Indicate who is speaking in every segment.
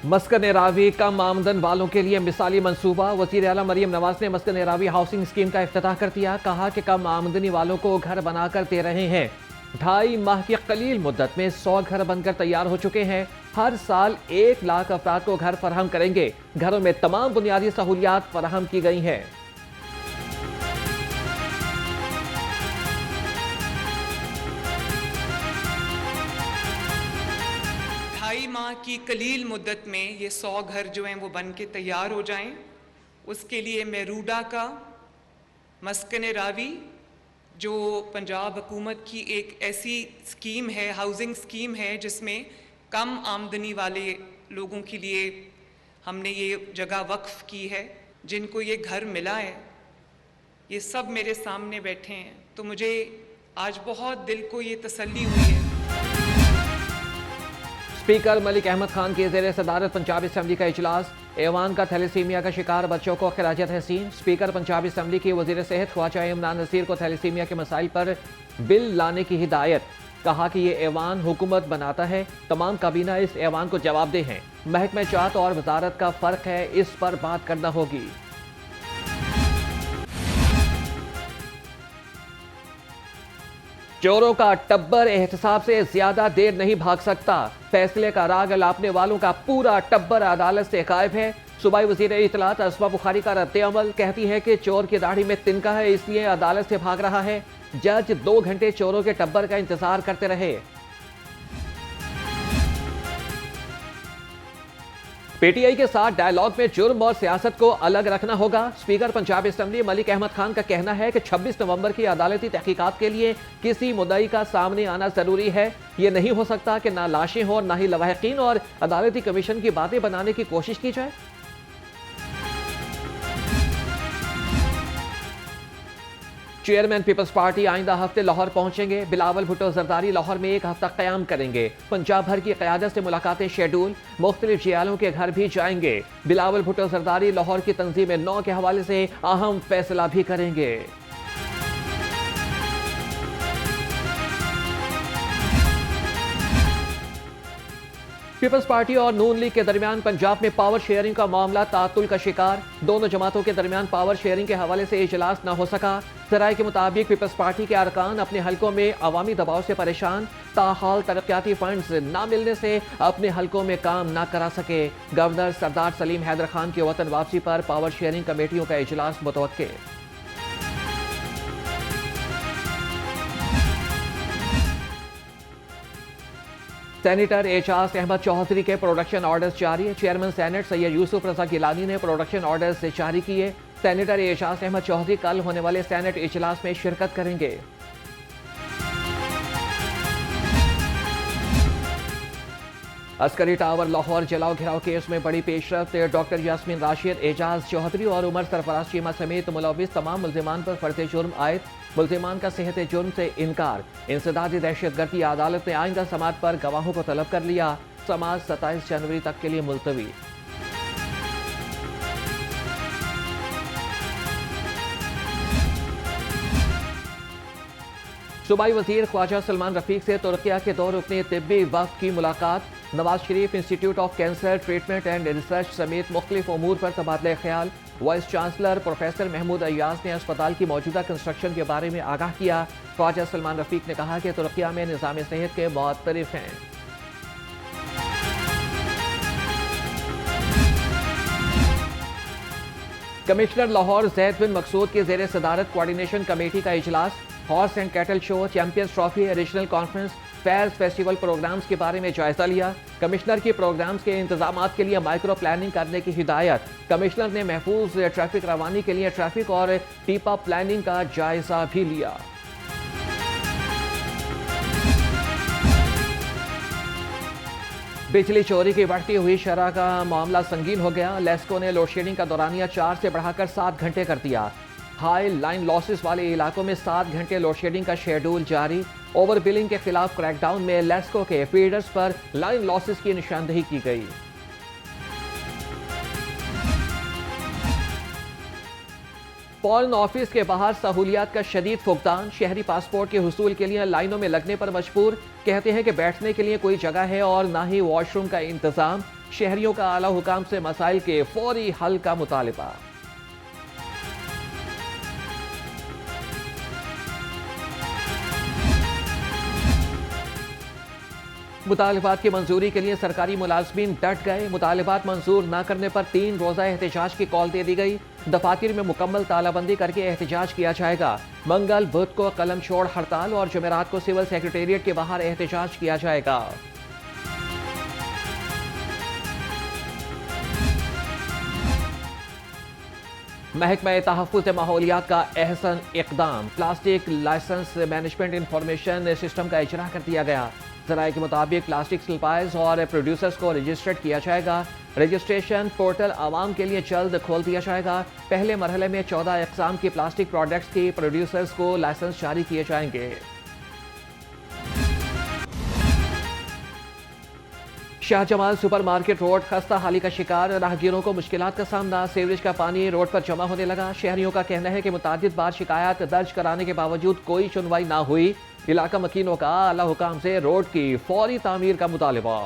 Speaker 1: मस्कन रावी कम आमदन वालों के लिए मिसाली मंसूबा। वज़ीर आला मरियम नवाज ने मस्कन रावी हाउसिंग स्कीम का इफ्तिताह कर दिया। कहा कि कम आमदनी वालों को घर बनाकर दे रहे हैं। 2.5 माह की कलील मुद्दत में 100 घर बनकर तैयार हो चुके हैं। हर साल 1 लाख अफराद को घर फराहम करेंगे। घरों में तमाम बुनियादी सहूलियात फराहम की गई हैं।
Speaker 2: 2.5 माह की कलील मुद्दत में ये 100 घर जो हैं वो बन के तैयार हो जाएं। उसके लिए मेरूडा का मस्कन रावी जो पंजाब हुकूमत की एक ऐसी स्कीम है, हाउसिंग स्कीम है, जिसमें कम आमदनी वाले लोगों के लिए हमने ये जगह वक्फ की है। जिनको ये घर मिला है, ये सब मेरे सामने बैठे हैं, तो मुझे आज बहुत दिल को ये तसल्ली हुई है।
Speaker 1: स्पीकर मलिक अहमद खान की ज़ेर सदारत पंजाब असम्बली का इजलास। ऐवान का थैलेसीमिया का शिकार बच्चों को खिराज तहसीन। स्पीकर पंजाब असम्बली की वज़ीर सेहत ख्वाजा इमरान नज़ीर को थैलेसीमिया के मसाइल पर बिल लाने की हिदायत। कहा कि ये ऐवान हुकूमत बनाता है, तमाम काबीना इस ऐवान को जवाबदेह हैं। महकमे जात और वजारत का फ़र्क है, इस पर बात करना होगी। चोरों का टब्बर एहतसाब से ज्यादा देर नहीं भाग सकता। फैसले का राग अलापने वालों का पूरा टब्बर अदालत से गायब है। सूबाई वजीर इत्तलात अस्मा बुखारी का रद्द-ए-अमल। कहती है कि चोर की दाढ़ी में तिनका है, इसलिए अदालत से भाग रहा है। जज 2 घंटे चोरों के टब्बर का इंतजार करते रहे। पीटीआई के साथ डायलॉग में जुर्म और सियासत को अलग रखना होगा। स्पीकर पंजाब असम्बली मलिक अहमद खान का कहना है कि 26 नवंबर की अदालती तहकीकात के लिए किसी मुद्दई का सामने आना जरूरी है। यह नहीं हो सकता कि ना लाशें हो, ना ही लवाहिकीन और अदालती कमीशन की बातें बनाने की कोशिश की जाए। चेयरमैन पीपल्स पार्टी आइंदा हफ्ते लाहौर पहुंचेंगे। बिलावल भुट्टो जरदारी लाहौर में 1 हफ्ता क़याम करेंगे। पंजाब भर की क़यादत से मुलाकातें शेड्यूल। मुख्तलिफ जियालों के घर भी जाएंगे। बिलावल भुट्टो जरदारी लाहौर की तंजीम 9 के हवाले से अहम फैसला भी करेंगे। पीपल्स पार्टी और नून लीग के दरमियान पंजाब में पावर शेयरिंग का मामला तातुल का शिकार। दोनों जमातों के दरमियान पावर शेयरिंग के हवाले से इजलास न हो सका। ज़राए के मुताबिक पीपल्स पार्टी के अरकान अपने हलकों में अवामी दबाव से परेशान। ताहाल तरक्याती फंड्स न मिलने से अपने हलकों में काम न करा सके। गवर्नर सरदार सलीम हैदर खान की वतन वापसी पर पावर शेयरिंग कमेटियों का इजलास मुतवक्के। सेनेटर एजाज अहमद चौधरी के प्रोडक्शन ऑर्डर्स जारी। चेयरमैन सेनेट सैयद यूसुफ रजा गिलानी ने प्रोडक्शन ऑर्डर्स जारी किए। सेनेटर एजाज अहमद चौधरी कल होने वाले सेनेट इजलास में शिरकत करेंगे। अस्करी टावर लाहौर जलाओ घिराव केस में बड़ी पेशरफ्त। डॉक्टर यास्मीन राशिद, एजाज चौधरी और उमर सरफराज चीमा समेत मुलविस तमाम मुल्जिमान पर फर्द जुर्म आयद। मुल्जिमान का सेहत जुर्म से इनकार। इंसदादी दहशतगर्दी अदालत ने आइंदा समात पर गवाहों को तलब कर लिया। समात 27 जनवरी तक के लिए मुलतवी। सूबाई वजीर ख्वाजा सलमान रफीक से तुर्किया के 2 रुकनी तिब्बी वफ्द की मुलाकात। Nawaz Sharif institute of cancer treatment and research समेत मुख्तलिफ उमूर पर तबादला ख्याल। Vice chancellor professor Mahmood Ayyaz ने अस्पताल की मौजूदा कंस्ट्रक्शन के बारे में आगाह किया। ख्वाजा सलमान रफीक ने कहा कि तुर्किया में निज़ाम सेहत के मुअत्तरिफ हैं। कमिश्नर लाहौर ज़ैद बिन मकसूद की ज़ेर सदारत कोऑर्डिनेशन कमेटी का इजलास। Horse and cattle show, champions trophy, regional conference, fairs, festival programs के बारे में जायजा लिया। कमिश्नर की प्रोग्राम्स के इंतजामात के लिए माइक्रो प्लानिंग करने की हिदायत। कमिश्नर ने महफूज ट्रैफिक रवानी के लिए ट्रैफिक और टीपा प्लानिंग का जायजा भी लिया। बिजली चोरी की बढ़ती हुई शरह का मामला संगीन हो गया। लेस्को ने लोडशेडिंग का दौरानिया 4 से बढ़ाकर 7 घंटे कर दिया। हाई लाइन लॉसेस वाले इलाकों में 7 घंटे लोडशेडिंग का शेड्यूल जारी। ओवर बिलिंग के खिलाफ क्रैकडाउन में लेस्को के फीडर्स पर लाइन लॉसेस की निशानदेही की गई। फॉरेन ऑफिस के बाहर सहूलियात का शदीद फुकदान। शहरी पासपोर्ट के हुसूल के लिए लाइनों में लगने पर मजबूर। कहते हैं कि बैठने के लिए कोई जगह है और ना ही वॉशरूम का इंतजाम। शहरियों का आला हुकाम से मसाइल के फौरी हल का मुतालिबा। मुतालिबात की मंजूरी के लिए सरकारी मुलाजमीन डट गए। मुतालिबात मंजूर न करने पर 3 रोजा एहतजाज की कॉल दे दी गई। दफातर में मुकम्मल तालाबंदी करके एहतजाज किया जाएगा। मंगल बुध को कलम छोड़ हड़ताल और जुमेरात को सिविल सेक्रेटेरिएट के बाहर एहतजाज किया जाएगा। महकमा तहफ़्फ़ुज़ माहौलियात का अहसन इक़दाम, plastic license management information system का इजरा कर दिया गया। ज़राए के मुताबिक प्लास्टिक सप्लायर्स और प्रोड्यूसर्स को रजिस्टर्ड किया जाएगा। रजिस्ट्रेशन पोर्टल आवाम के लिए जल्द खोल दिया जाएगा। पहले मरहले में 14 अक़साम की प्लास्टिक प्रोडक्ट्स की प्रोड्यूसर्स को लाइसेंस जारी किए जाएंगे। शाहजमाल सुपरमार्केट रोड खस्ता हाली का शिकार, राहगीरों को मुश्किलात का सामना। सीवरेज का पानी रोड पर जमा होने लगा। शहरियों का कहना है कि मुतादिद बार शिकायत दर्ज कराने के बावजूद कोई सुनवाई ना हुई। इलाका मकीनों का आला हुकाम से रोड की फौरी तामीर का मुतालिबा।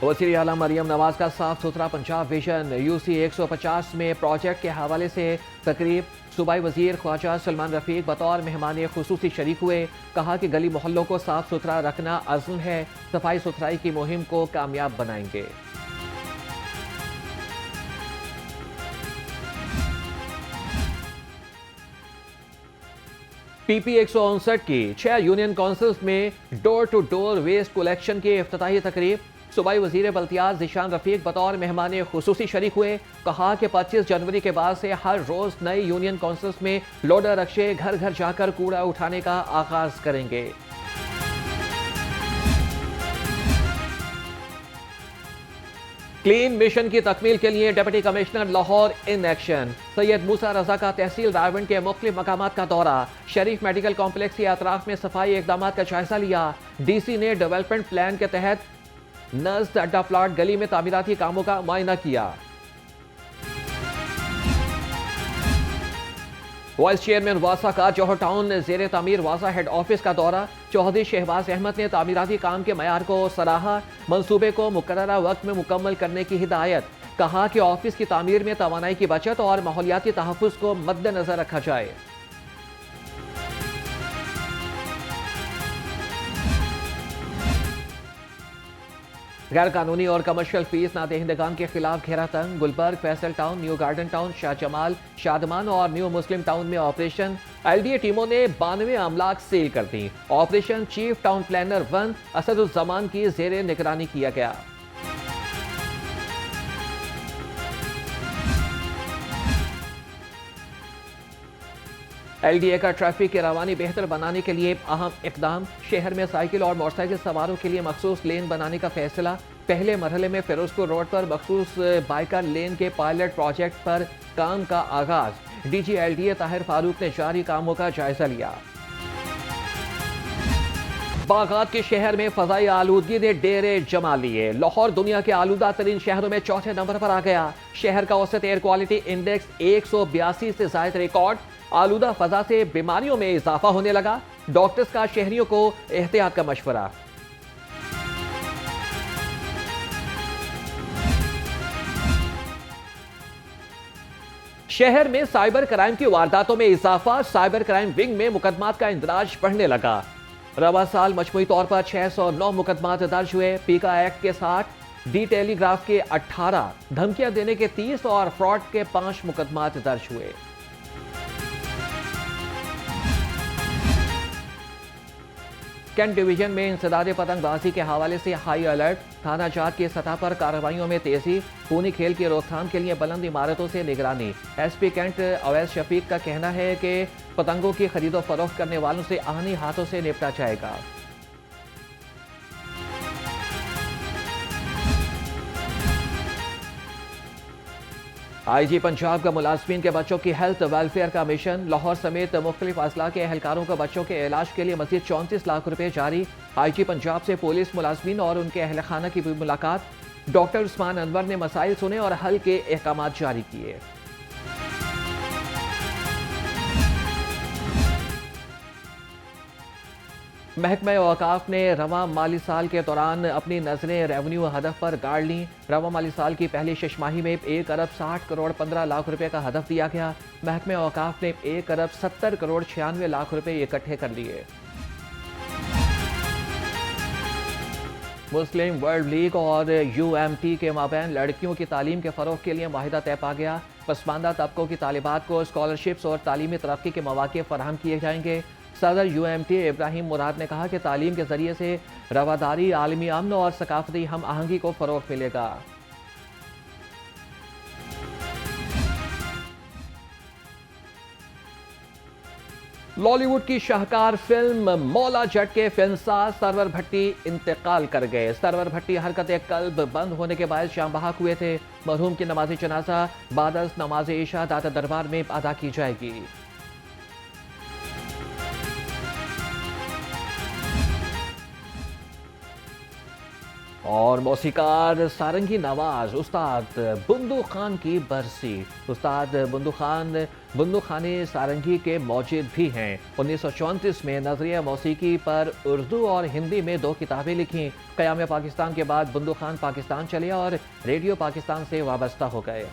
Speaker 1: वज़ीर आला मरियम नवाज का साफ सुथरा पंजाब विजन UC 150 में प्रोजेक्ट के हवाले से तकरीब। सूबाई वजीर ख्वाजा सलमान रफीक बतौर मेहमान खुसूसी शरीक हुए। कहा कि गली मोहल्लों को साफ सुथरा रखना अज़्म है। सफाई सुथराई की मुहिम को कामयाब बनाएंगे। PP 159 की 6 यूनियन काउंसिल्स में door to door waste collection की इफ्तिताही तकरीब। सूबाई वजीर बल्दियात ज़ीशान रफीक बतौर मेहमान खुसूसी शरीक हुए। कहा कि 25 जनवरी के बाद से हर रोज नए यूनियन काउंसिल्स में लोडर रक्शे घर घर जाकर कूड़ा उठाने का आगाज करेंगे। क्लीन मिशन की तकमील के लिए deputy commissioner Lahore in action. Syed Musa Raza का तहसील रावंड के मुख्तलिफ मकामात का दौरा। शरीफ मेडिकल कॉम्प्लेक्स के अतराफ में सफाई इकदाम का जायजा लिया। DC ने डेवलपमेंट प्लान के तहत नज़्द अड्डा प्लाट गली में तामीराती कामों का मुआयना किया। वाइस चेयरमैन वासा का जौहर टाउन जेर तामीर वासा हेड ऑफिस का दौरा। चौधरी शहबाज अहमद ने तामीराती काम के मयार को सराहा। मंसूबे को मुकर्ररा वक्त में मुकम्मल करने की हिदायत। कहा कि ऑफिस की तामीर में तवानाई की बचत और माहौलियाती तहफ़्फ़ुज़ को मद्देनजर रखा जाए। गैर कानूनी और कमर्शियल फीस नादहिंदगान के खिलाफ घेरा तंग। Gulberg, Faisal town, new garden town, Shahjamal, Shadman और न्यू मुस्लिम टाउन में ऑपरेशन। LDA टीमों ने 92 अमलाक सील कर दी। Operation chief town planner 1 Asaduzzaman की जेर निगरानी किया गया। LDA का ट्रैफिक की रवानी बेहतर बनाने के लिए अहम इकदाम। शहर में साइकिल और मोटरसाइकिल सवारों के लिए मखसूस लेन बनाने का फैसला। पहले मरहले में फिरोजपुर रोड पर मखसूस बाइकर लेन के पायलट प्रोजेक्ट पर काम का आगाज। DG LDA ताहिर फारूक ने जारी कामों का जायजा लिया। बागात के शहर में फजाई आलूदगी ने डेरे जमा लिए। लाहौर दुनिया के आलूदा तरीन शहरों में चौथे नंबर पर आ गया। शहर का औसत एयर क्वालिटी इंडेक्स 182 से जायद रिकॉर्ड। आलूदा फजा से बीमारियों में इजाफा होने लगा। डॉक्टर्स का शहरियों को एहतियात का मशवरा। शहर में साइबर क्राइम की वारदातों में इजाफा। साइबर क्राइम विंग में मुकदमात का इंदराज बढ़ने लगा। रवा साल मजमूई तौर पर 609 मुकदमात दर्ज हुए। पीका एक्ट के 60, डी टेलीग्राफ के 18, धमकियां देने के 30 और फ्रॉड के 5 मुकदमात दर्ज हुए। कैंट डिवीजन में इंसदाद पतंगबाजी के हवाले से हाई अलर्ट। थाना जात की सतह पर कार्रवाइयों में तेजी। खूनी खेल की रोकथाम के लिए बुलंद इमारतों से निगरानी। SP कैंट अवैस शफीक का कहना है कि पतंगों की खरीदो फरोख्त करने वालों से आहनी हाथों से निपटा जाएगा। IG पंजाब का मुलाजमीन के बच्चों की हेल्थ वेलफेयर का मिशन। लाहौर समेत मुख्तलिफ अजला के एहलकारों को बच्चों के इलाज के लिए मजीद 34 लाख रुपए जारी। IG पंजाब से पुलिस मुलाजमीन और उनके अहल खाना की भी मुलाकात। डॉक्टर उस्मान अनवर ने मसाइल सुने और हल के अहकाम जारी किए। महकमा औकाफ ने रवां माली साल के दौरान अपनी नजरें रेवेन्यू हदफ पर गाड़ लीं। रवां माली साल की पहली छमाही में 1 अरब 60 करोड़ 15 लाख रुपए का हदफ दिया गया। महकमा औकाफ ने 1 अरब 70 करोड़ 96 लाख रुपए इकट्ठे कर लिए। मुस्लिम वर्ल्ड लीग और UMT के माबैन लड़कियों की तालीम के फ़रोग के लिए माहिदा तय पा गया। पसमानदा तबकों की तालिबात को स्कॉलरशिप्स और तालीमी तरक्की के मौके फराहम किए जाएंगे। सदर UMT इब्राहिम मुराद ने कहा कि तालीम के जरिए से रवादारी, आलमी अमन और सकाफती हम आहंगी को फ़रोग मिलेगा। लॉलीवुड की शाहकार फिल्म मौला जट के फिल्मसाज सरवर भट्टी इंतकाल कर गए। सरवर भट्टी हरकत कल्ब बंद होने के बाद शाम बहाक हुए थे। मरहूम की नमाज जनाजा बाद नमाज इशा दाता दरबार में अदा की जाएगी। और मौसीकार सारंगी नवाज उस्ताद बुंदू खान की बरसी। उस्ताद बुंदू खानी सारंगी के मौजिद भी हैं। 1934 में नजरिया मौसीकी पर उर्दू और हिंदी में 2 किताबें लिखीं। क़याम पाकिस्तान के बाद बुंदू खान पाकिस्तान चले और रेडियो पाकिस्तान से वाबस्ता हो गए।